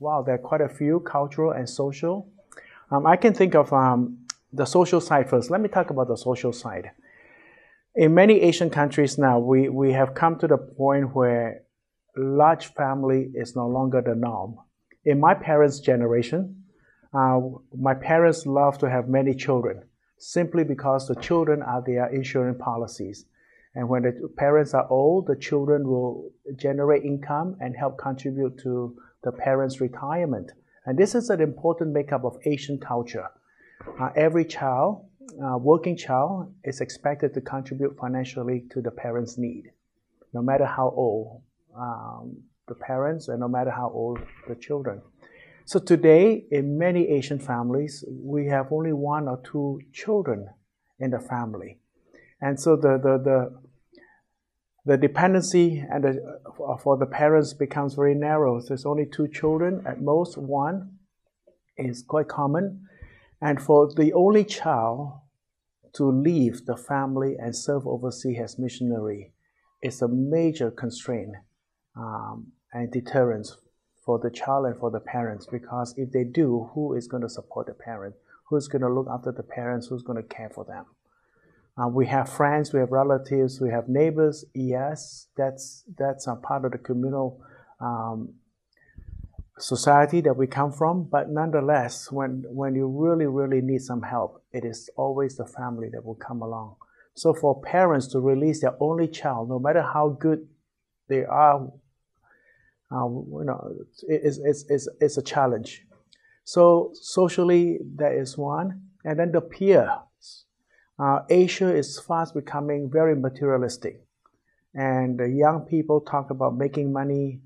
wow, there are quite a few, cultural and social. I can think of the social side first. Let me talk about the social side. In many Asian countries now, we have come to the point where large family is no longer the norm. In my parents' generation, my parents love to have many children, simply because the children are their insurance policies. And when the parents are old, the children will generate income and help contribute to the parents' retirement. And this is an important makeup of Asian culture. Every child, working child, is expected to contribute financially to the parents' need, no matter how old the parents and no matter how old the children. So today, in many Asian families, we have only 1 or 2 children in the family. And so the dependency and for the parents becomes very narrow. So there's only 2 children, at most 1 is quite common. And for the only child to leave the family and serve overseas as missionary is a major constraint and deterrence for the child and for the parents, because if they do, who is going to support the parent? Who's going to look after the parents? Who's going to care for them? We have friends, we have relatives, we have neighbors. Yes, that's a part of the communal society that we come from. But nonetheless, when you really, really need some help, it is always the family that will come along. So for parents to release their only child, no matter how good they are, it's a challenge. So socially, that is one. And then the peers. Asia is fast becoming very materialistic. And the young people talk about making money,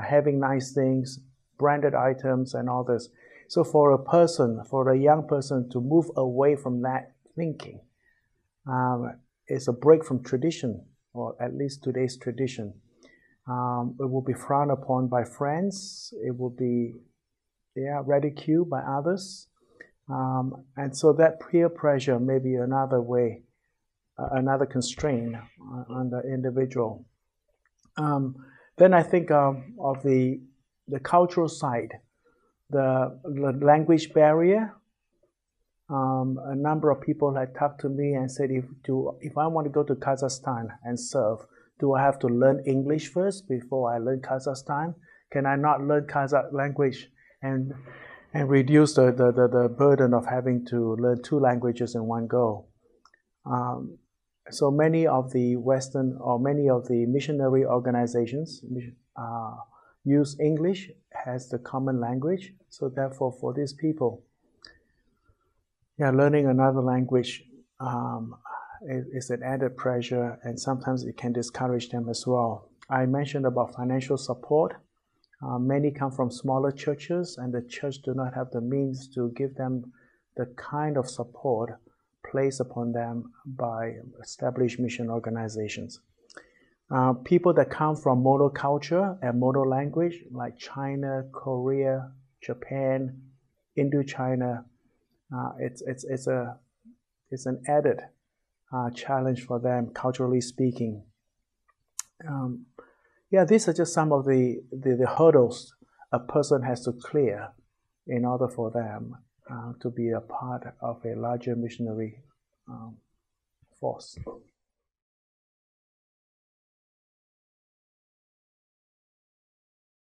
having nice things, branded items, and all this. So for a young person to move away from that thinking, is a break from tradition, or at least today's tradition. It will be frowned upon by friends. It will be ridiculed by others. And so that peer pressure may be another way, another constraint on the individual. Then I think of the cultural side, the language barrier. A number of people had talked to me and said, if I want to go to Kazakhstan and serve, do I have to learn English first before I learn Kazakhstan? Can I not learn Kazakh language and reduce the burden of having to learn 2 languages in one go? So many of the Western or many of the missionary organizations use English as the common language. So therefore, for these people, learning another language is an added pressure, and sometimes it can discourage them as well. I mentioned about financial support. Many come from smaller churches, and the church do not have the means to give them the kind of support placed upon them by established mission organizations. People that come from monoculture and monolanguage, like China, Korea, Japan, Indochina, it's an added challenge for them, culturally speaking. These are just some of the hurdles a person has to clear in order for them to be a part of a larger missionary force.